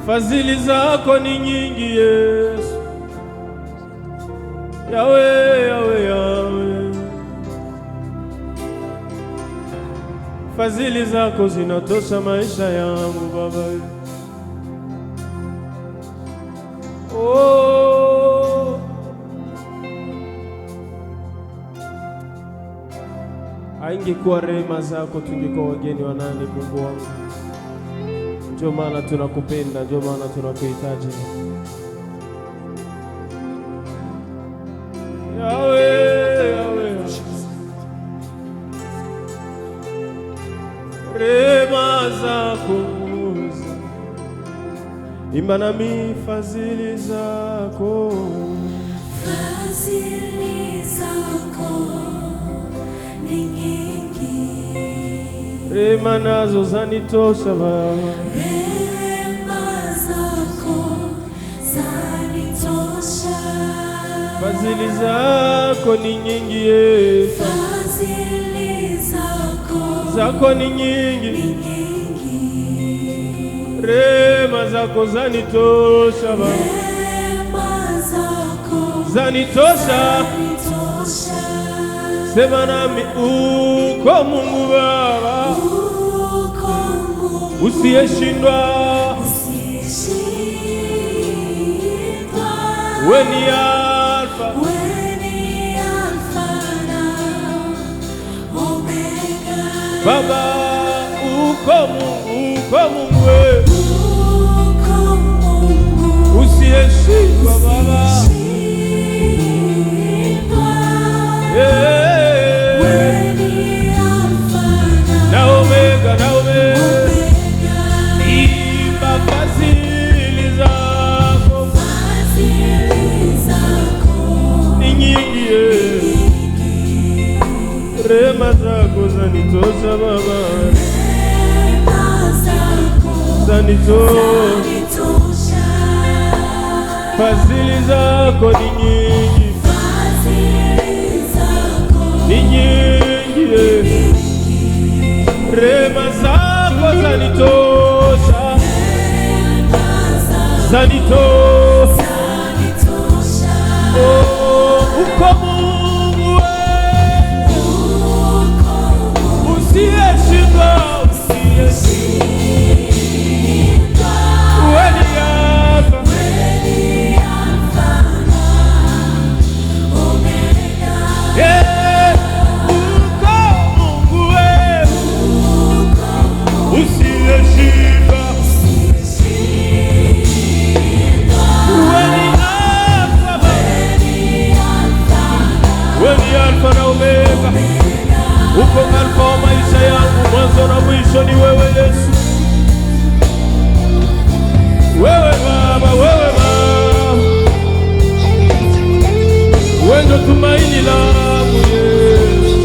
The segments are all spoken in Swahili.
Fadhili zako ni nyingi Yesu, Yawe, Yawe, Yawe. Fadhili zako zinatosha maisha yangu Baba. Oh, haingekuwa rehema zako tungekuwa wageni wa nani Mungu wangu. Ndio maana tunakupenda, ndio maana tunakuhitaji. Yawe, Yawe, rehema zako, imba nami fadhili zako. Fadhili zako ni nyingi, rehema nazo zanitosha Baba. rehema zako zanitosha. Fadhili zako ni nyingi Yesu, Fadhili zako ni nyingi, nyingi, rehema zako zanitosha Baba. rehema zako Zanitosha, zanitosha. sema nami uko Mungu Baba, Uko Mungu usiyeshindwa, usiyeshindwa. wewe ni Alfa, Wewe ni Alfa na Omega. Baba uko Mungu wewe, Uko Mungu usiyeshindwa Baba. usiyeshindwa. Yeah. Wewe ni Alfa Na Omega, na Omega. Omega. Imba fadhili zako Fadhili zako ni nyingi Yesu, rehema zako zanitosha Baba, rehema zako zanitosha. Fadhili zako ni nyingi, Fadhili zako ni nyingi Yesu, rehema zako zanitosha, zanitosha. Oh, uko Mungu wewe, usiyeshindwa, usiyeshindwa. Wewe ni Alfa, yeah. Uko Mungu wewe, usiyeshindwa. Wewe ni Alfa, wewe ni Alfa na Omega. Uko Alfa wa maisha yangu, mwanzo na mwisho ni wewe Yesu. Wewe Baba, wewe Baba, wewe ndo tumaini langu Yesu.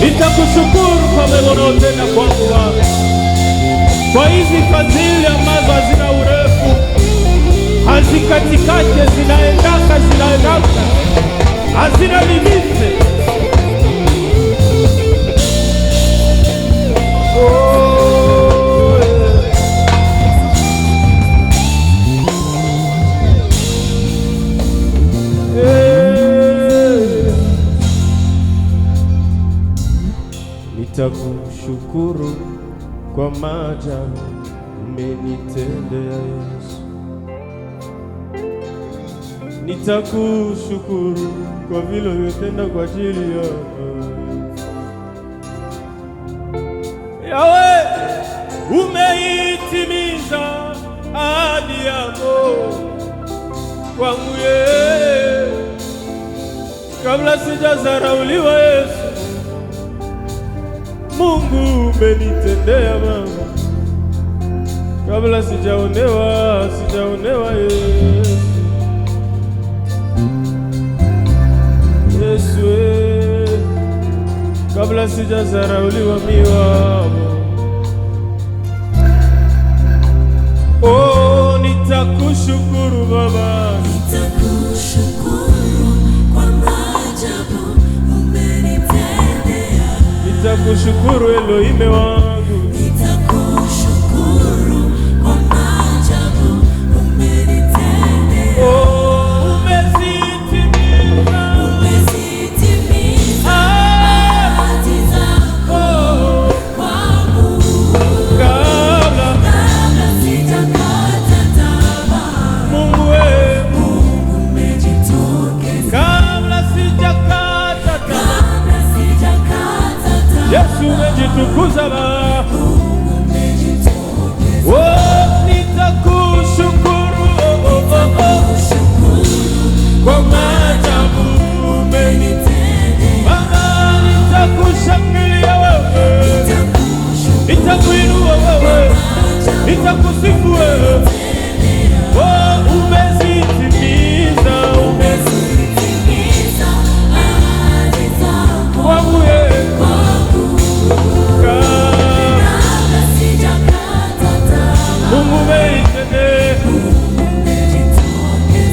Nitakushukuru kwa mema unaotenda kwangu Baba, kwa hizi fadhili ambazo hazina urefu, hazikatikati, zinaendaka, hazina limite. Oh, yeah. Nitakushukuru kwa maajabu umenitendea Yesu, nitakushukuru kwa vile umetenda kwa ajili yangu. Yawe, umeitimiza ahadi yako kwangu kabla sijazarauliwa Yesu. Mungu umenitendea mama, kabla sijaonewa Yesu. Yesu, kabla sijazarauliwa miwamo. Oh, nitakushukuru Baba, nitakushukuru kwa maajabu umenitendea. nitakushukuru Elohim wangu, nitakushukuru kwa maajabu umenitendea. Umezitimiza ahadi zako kwangu. Kabla sijakata tamaa, Mungu umejitokeza. Kabla sijakata tamaa, Yesu umejitukuza Baba. Nitakushukuru kwa maajabu umenitendea. Baba, nitakushangilia wewe, nitakuinua wewe, nitakusifu wewe. Umezitimiza ahadi zako kwangu. Mungu umenitendea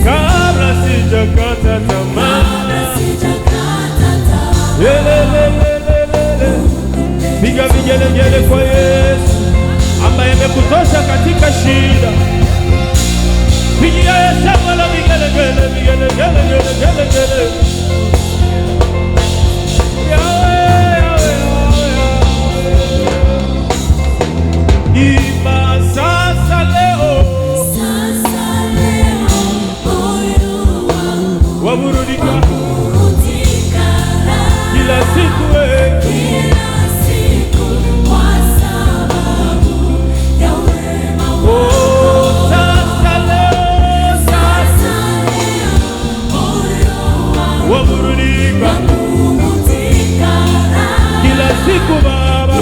kabla sijakata tamaa. Piga vigelegele kwa Yesu ambaye amekutosha katika shida. Pigia Yesu wala vigelegele, vigelegele. Imba sasa leo moyo wangu waburudika kila siku kwa sababu ya wema wako. Sasa leo moyo wangu waburudika kila siku Baba,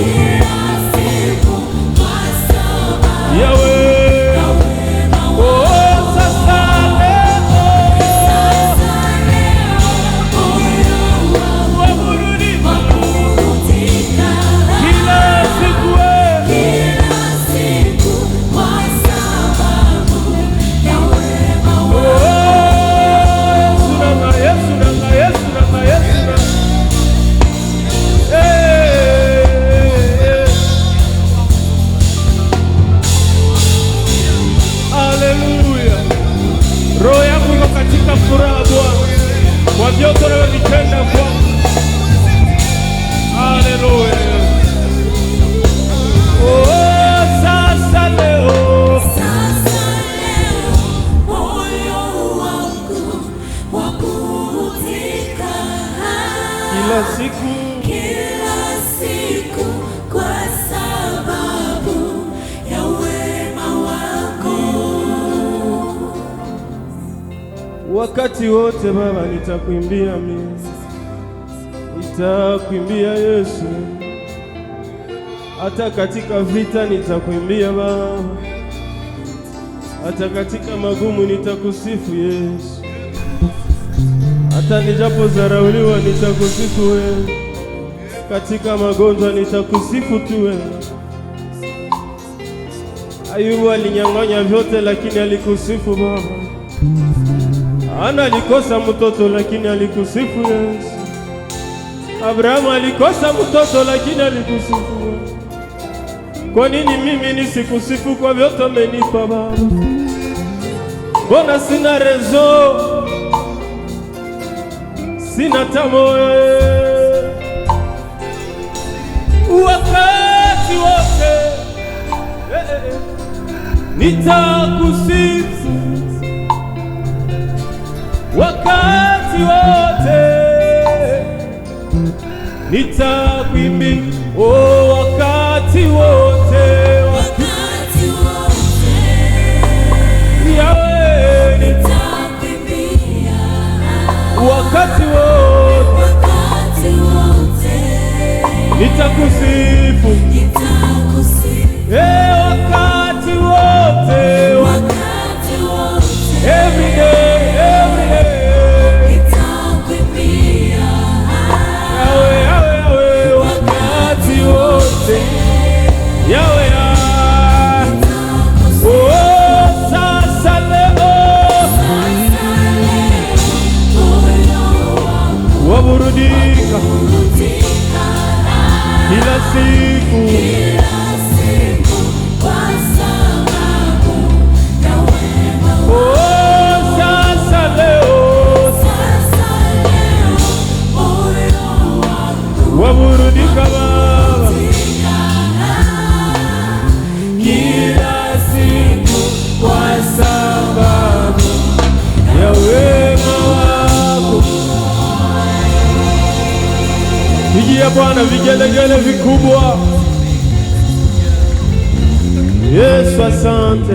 roho yangu iko katika furaha Bwana kwa vyote unavyovitenda kwangu. Haleluya. Sasa leo moyo wangu waburudika kila siku kwa sababu ya wema wako. Wakati wote Baba nitakuimbia mimi, nitakuimbia Yesu. Hata katika vita nitakuimbia Baba, hata katika magumu nitakusifu Yesu. Hata nijapozarauliwa nitakusifu wewe, katika magonjwa nitakusifu tu wewe. Ayubu alinyang'anya vyote lakini alikusifu Baba. Ana alikosa mtoto lakini alikusifu Yesu. Abrahamu alikosa mtoto lakini alikusifu wewe. Kwa nini mimi nisikusifu kwa vyote umenipa Baba? Mbona sina rezo, sina tamoe? Wakati wote nitakusifu, wakati wote nitakuimbia, wakati wote Yahweh nitakuimbia, wakati wote nitakusifu, wakati wote every day nitakuimbia Yahweh, wakati wote Yahweh. Sasa leo waburudika waburudika Baba, kila siku kwa sababu ya wema wako. Pigia Bwana vigelegele vikubwa. Yesu asante.